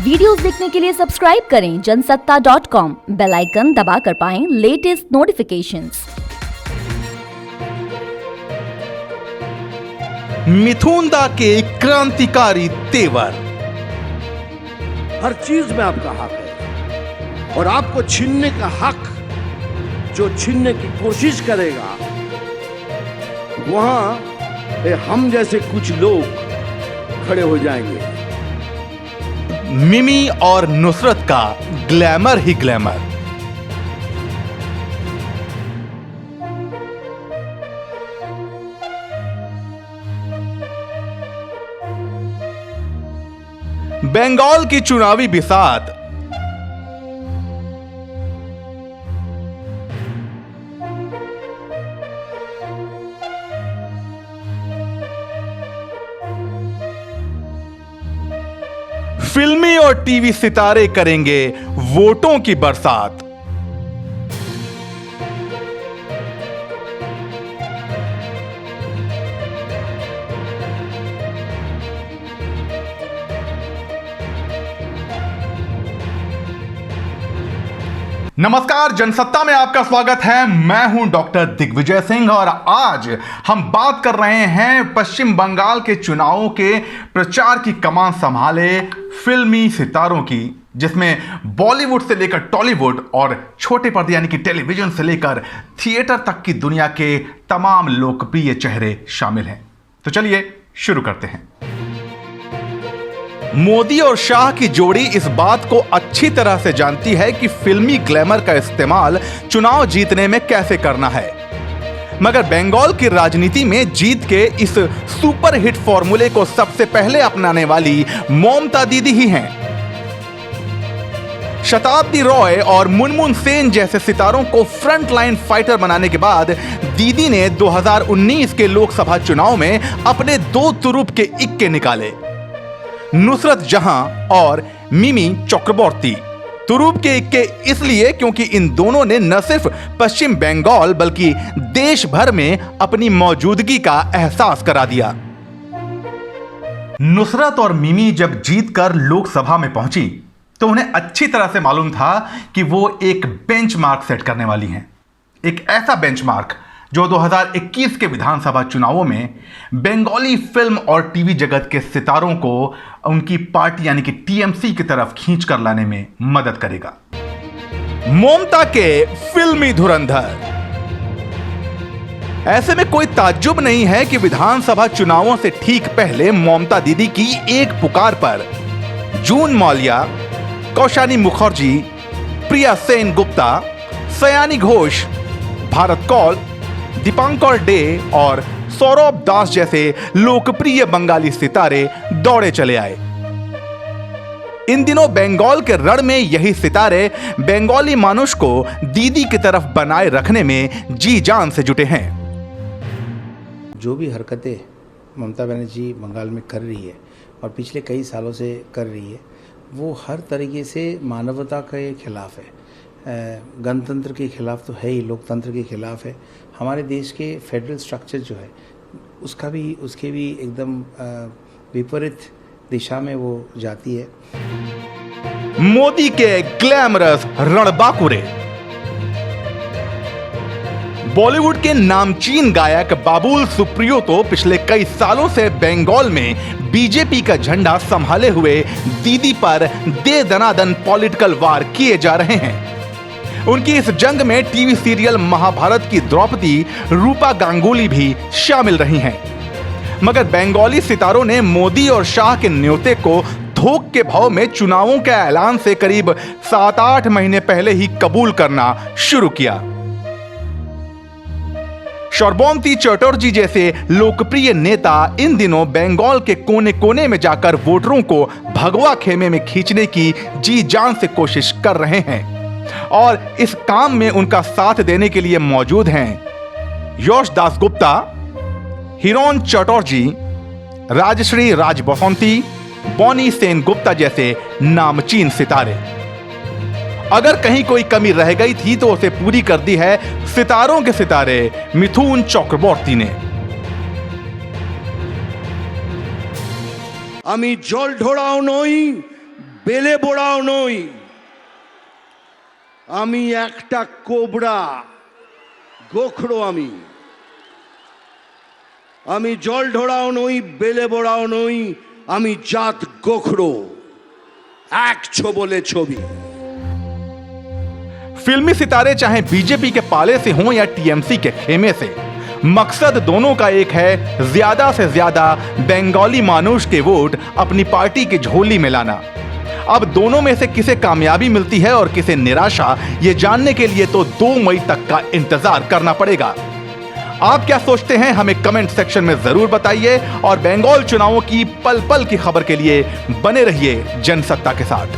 Videos देखने के लिए सब्सक्राइब करें जनसत्ता.com, बेल आइकन दबाकर पाएं लेटेस्ट नोटिफिकेशंस। मिथुन दा के क्रांतिकारी तेवर। हर चीज में आपका हक है और आपको छीनने का हक जो छीनने की कोशिश करेगा वहां हम जैसे कुछ लोग खड़े हो जाएंगे। मिमी और नुसरत का ग्लैमर ही ग्लैमर। बंगाल की चुनावी बिसात। फिल्मी और टीवी सितारे करेंगे वोटों की बरसात। नमस्कार, जनसत्ता में आपका स्वागत है। मैं हूं डॉक्टर दिग्विजय सिंह और आज हम बात कर रहे हैं पश्चिम बंगाल के चुनावों के प्रचार की कमान संभाले फिल्मी सितारों की, जिसमें बॉलीवुड से लेकर टॉलीवुड और छोटे पर्दे यानी कि टेलीविजन से लेकर थिएटर तक की दुनिया के तमाम लोकप्रिय चेहरे शामिल हैं। तो चलिए शुरू करते हैं। मोदी और शाह की जोड़ी इस बात को अच्छी तरह से जानती है कि फिल्मी ग्लैमर का इस्तेमाल चुनाव जीतने में कैसे करना है, मगर बंगाल की राजनीति में जीत के इस सुपर हिट फॉर्मूले को सबसे पहले अपनाने वाली ममता दीदी ही हैं। शताब्दी रॉय और मुनमुन सेन जैसे सितारों को फ्रंट लाइन फाइटर बनाने के बाद दीदी ने 2019 के लोकसभा चुनाव में अपने दो तुरुप के इक्के निकाले, नुसरत जहां और मिमी चक्रवर्ती। तुरुप के इक्के इसलिए क्योंकि इन दोनों ने न सिर्फ पश्चिम बंगाल बल्कि देश भर में अपनी मौजूदगी का एहसास करा दिया। नुसरत और मिमी जब जीतकर लोकसभा में पहुंची तो उन्हें अच्छी तरह से मालूम था कि वो एक बेंचमार्क सेट करने वाली हैं, एक ऐसा बेंचमार्क जो 2021 के विधानसभा चुनावों में बंगाली फिल्म और टीवी जगत के सितारों को उनकी पार्टी यानी कि टीएमसी की तरफ खींच कर लाने में मदद करेगा। ममता के फिल्मी धुरंधर। ऐसे में कोई ताज्जुब नहीं है कि विधानसभा चुनावों से ठीक पहले ममता दीदी की एक पुकार पर जून मौलिया, कौशानी मुखर्जी, प्रिया सेन गुप्ता, सयानी घोष, भारत कौल, दीपांकर डे और सौरभ दास जैसे लोकप्रिय बंगाली सितारे दौड़े चले आए। इन दिनों बंगाल के रण में यही सितारे बंगाली मानुष को दीदी की तरफ बनाए रखने में जी जान से जुटे हैं। जो भी हरकतें ममता बनर्जी बंगाल में कर रही है और पिछले कई सालों से कर रही है, वो हर तरीके से मानवता के खिलाफ है, गणतंत्र के खिलाफ तो है ही, लोकतंत्र के खिलाफ है। हमारे देश के फेडरल स्ट्रक्चर जो है उसके भी एकदम विपरीत दिशा में वो जाती है। मोदी के ग्लैमरस रणबांकुरे। बॉलीवुड के नामचीन गायक बाबुल सुप्रियो तो पिछले कई सालों से बंगाल में बीजेपी का झंडा संभाले हुए दीदी पर दे दनादन पॉलिटिकल वार किए जा रहे हैं। उनकी इस जंग में टीवी सीरियल महाभारत की द्रौपदी रूपा गांगुली भी शामिल रही हैं। मगर बंगाली सितारों ने मोदी और शाह के न्योते को थोक के भाव में चुनावों के ऐलान से करीब 7-8 महीने पहले ही कबूल करना शुरू किया। शौरबोमती चटर्जी जैसे लोकप्रिय नेता इन दिनों बंगाल के कोने कोने में जाकर वोटरों को भगवा खेमे में खींचने की जी जान से कोशिश कर रहे हैं और इस काम में उनका साथ देने के लिए मौजूद हैं यश दासगुप्ता, हिरोन चटर्जी, राजश्री राजबसंती, बॉनी सेन गुप्ता जैसे नामचीन सितारे। अगर कहीं कोई कमी रह गई थी तो उसे पूरी कर दी है सितारों के सितारे मिथुन चक्रवर्ती ने। আমি জল ঢোড়াও নই, বেলে বোড়াও নই, আমি একটা কোবরা, গোখরো। আমি জল ঢোড়াও নই, বেলে বোড়াও নই, আমি জাত গোখরো, এক ছোবলে ছবি। फिल्मी सितारे चाहे बीजेपी के पाले से हों या टीएमसी के खेमे से, मकसद दोनों का एक है, ज्यादा से ज्यादा बंगाली मानुष के वोट अपनी पार्टी की झोली में लाना। अब दोनों में से किसे कामयाबी मिलती है और किसे निराशा, ये जानने के लिए तो 2 मई तक का इंतजार करना पड़ेगा। आप क्या सोचते हैं, हमें कमेंट सेक्शन में जरूर बताइए और बंगाल चुनावों की पल पल की खबर के लिए बने रहिए जनसत्ता के साथ।